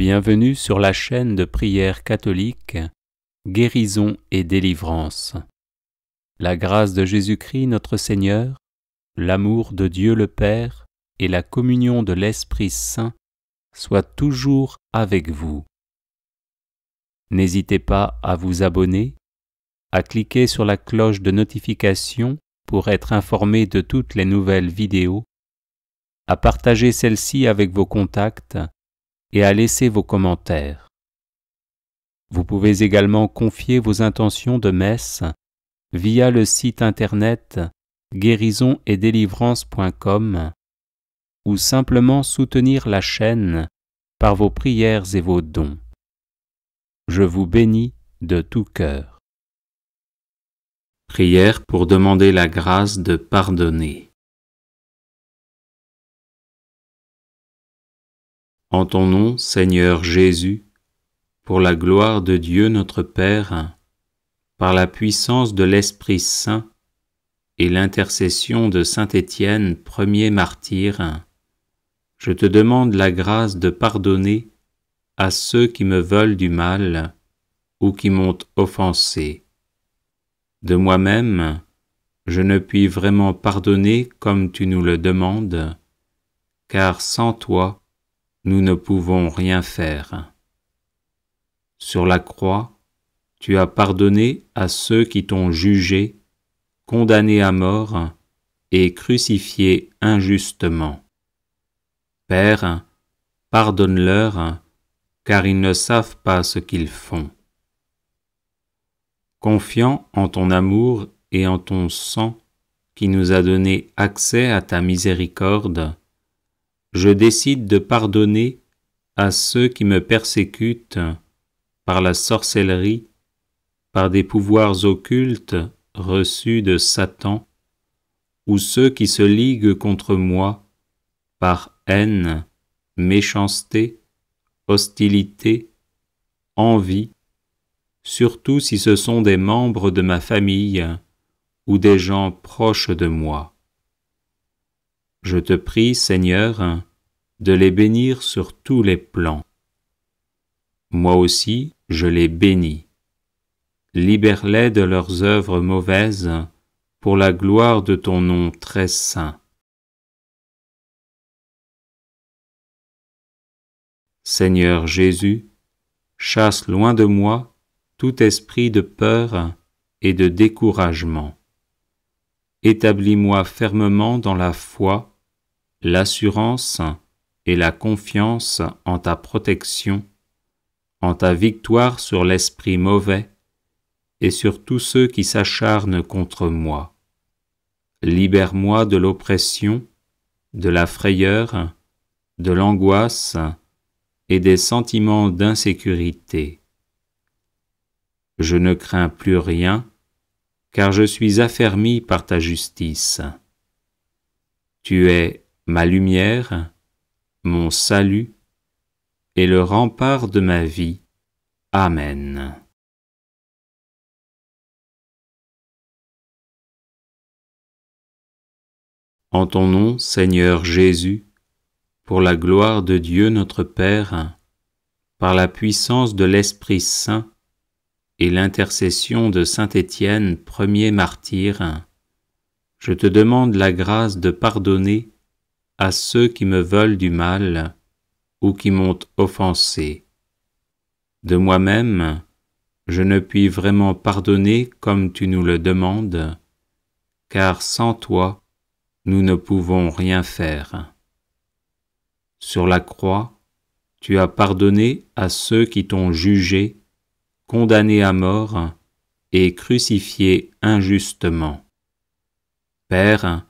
Bienvenue sur la chaîne de prière catholique Guérison et délivrance. La grâce de Jésus-Christ notre Seigneur, l'amour de Dieu le Père et la communion de l'Esprit Saint soient toujours avec vous. N'hésitez pas à vous abonner, à cliquer sur la cloche de notification pour être informé de toutes les nouvelles vidéos, à partager celle-ci avec vos contacts et à laisser vos commentaires. Vous pouvez également confier vos intentions de messe via le site internet guérisonetdélivrance.com ou simplement soutenir la chaîne par vos prières et vos dons. Je vous bénis de tout cœur. Prière pour demander la grâce de pardonner. En ton nom, Seigneur Jésus, pour la gloire de Dieu notre Père, par la puissance de l'Esprit Saint et l'intercession de saint Étienne, premier martyr, je te demande la grâce de pardonner à ceux qui me veulent du mal ou qui m'ont offensé. De moi-même, je ne puis vraiment pardonner comme tu nous le demandes, car sans toi, nous ne pouvons rien faire. Sur la croix, tu as pardonné à ceux qui t'ont jugé, condamné à mort et crucifié injustement. Père, pardonne-leur, car ils ne savent pas ce qu'ils font. Confiant en ton amour et en ton sang qui nous a donné accès à ta miséricorde, je décide de pardonner à ceux qui me persécutent par la sorcellerie, par des pouvoirs occultes reçus de Satan, ou ceux qui se liguent contre moi par haine, méchanceté, hostilité, envie, surtout si ce sont des membres de ma famille ou des gens proches de moi. Je te prie, Seigneur, de les bénir sur tous les plans. Moi aussi, je les bénis. Libère-les de leurs œuvres mauvaises pour la gloire de ton nom très saint. Seigneur Jésus, chasse loin de moi tout esprit de peur et de découragement. Établis-moi fermement dans la foi, l'assurance et la confiance en ta protection, en ta victoire sur l'esprit mauvais et sur tous ceux qui s'acharnent contre moi. Libère-moi de l'oppression, de la frayeur, de l'angoisse et des sentiments d'insécurité. Je ne crains plus rien, car je suis affermi par ta justice. Tu es ma lumière, mon salut et le rempart de ma vie. Amen. En ton nom, Seigneur Jésus, pour la gloire de Dieu notre Père, par la puissance de l'Esprit Saint et l'intercession de saint Étienne, premier martyr, je te demande la grâce de pardonner à ceux qui me veulent du mal ou qui m'ont offensé. De moi-même, je ne puis vraiment pardonner comme tu nous le demandes, car sans toi, nous ne pouvons rien faire. Sur la croix, tu as pardonné à ceux qui t'ont jugé, condamné à mort et crucifié injustement. Père,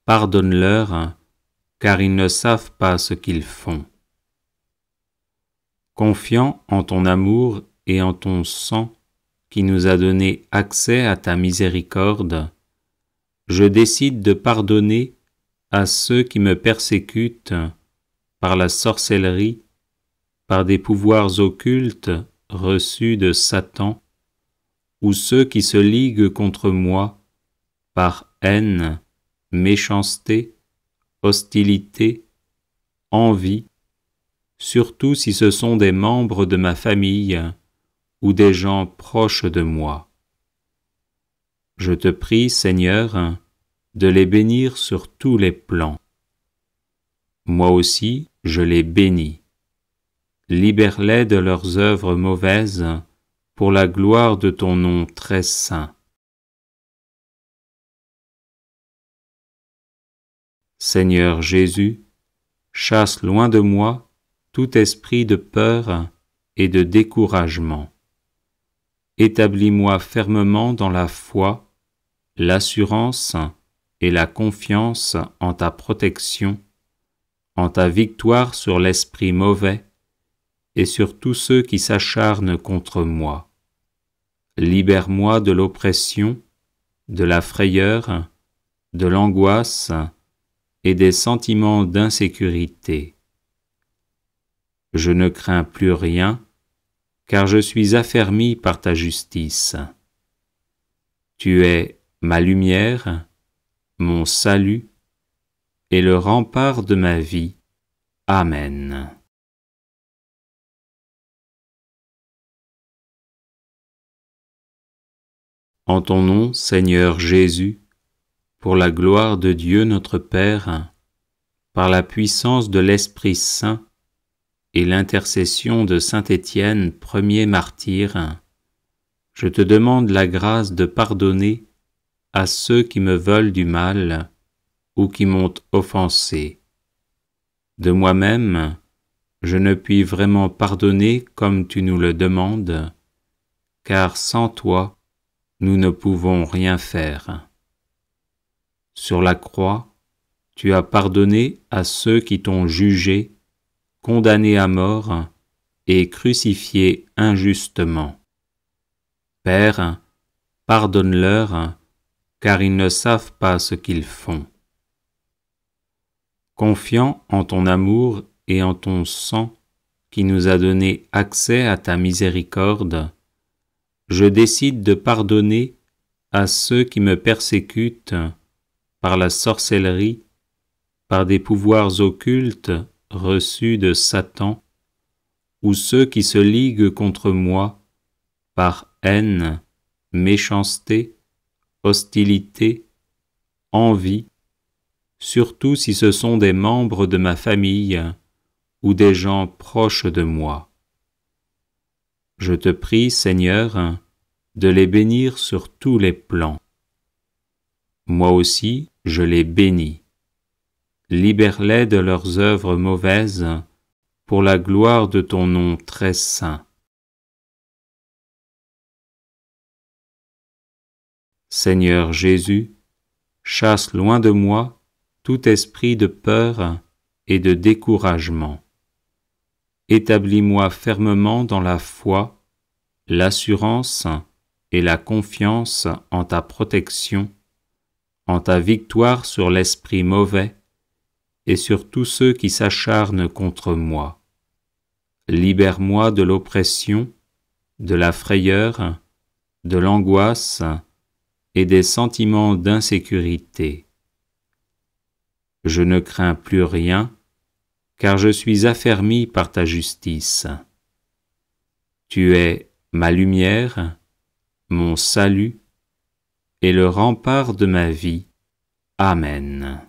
pardonne-leur, car ils ne savent pas ce qu'ils font. Confiant en ton amour et en ton sang qui nous a donné accès à ta miséricorde, je décide de pardonner à ceux qui me persécutent par la sorcellerie, par des pouvoirs occultes reçus de Satan, ou ceux qui se liguent contre moi par haine, méchanceté, hostilité, envie, surtout si ce sont des membres de ma famille ou des gens proches de moi. Je te prie, Seigneur, de les bénir sur tous les plans. Moi aussi, je les bénis. Libère-les de leurs œuvres mauvaises pour la gloire de ton nom très saint. Seigneur Jésus, chasse loin de moi tout esprit de peur et de découragement. Établis-moi fermement dans la foi, l'assurance et la confiance en ta protection, en ta victoire sur l'esprit mauvais et sur tous ceux qui s'acharnent contre moi. Libère-moi de l'oppression, de la frayeur, de l'angoisse et des sentiments d'insécurité. Je ne crains plus rien, car je suis affermi par ta justice. Tu es ma lumière, mon salut et le rempart de ma vie. Amen. En ton nom, Seigneur Jésus, pour la gloire de Dieu notre Père, par la puissance de l'Esprit Saint et l'intercession de saint Étienne, premier martyr, je te demande la grâce de pardonner à ceux qui me veulent du mal ou qui m'ont offensé. De moi-même, je ne puis vraiment pardonner comme tu nous le demandes, car sans toi, nous ne pouvons rien faire. Sur la croix, tu as pardonné à ceux qui t'ont jugé, condamné à mort et crucifié injustement. Père, pardonne-leur, car ils ne savent pas ce qu'ils font. Confiant en ton amour et en ton sang qui nous a donné accès à ta miséricorde, je décide de pardonner à ceux qui me persécutent par la sorcellerie, par des pouvoirs occultes reçus de Satan, ou ceux qui se liguent contre moi par haine, méchanceté, hostilité, envie, surtout si ce sont des membres de ma famille ou des gens proches de moi. Je te prie, Seigneur, de les bénir sur tous les plans. Moi aussi, je les bénis. Libère-les de leurs œuvres mauvaises pour la gloire de ton nom très saint. Seigneur Jésus, chasse loin de moi tout esprit de peur et de découragement. Établis-moi fermement dans la foi, l'assurance et la confiance en ta protection, en ta victoire sur l'esprit mauvais et sur tous ceux qui s'acharnent contre moi. Libère-moi de l'oppression, de la frayeur, de l'angoisse et des sentiments d'insécurité. Je ne crains plus rien, car je suis affermi par ta justice. Tu es ma lumière, mon salut et le rempart de ma vie. Amen.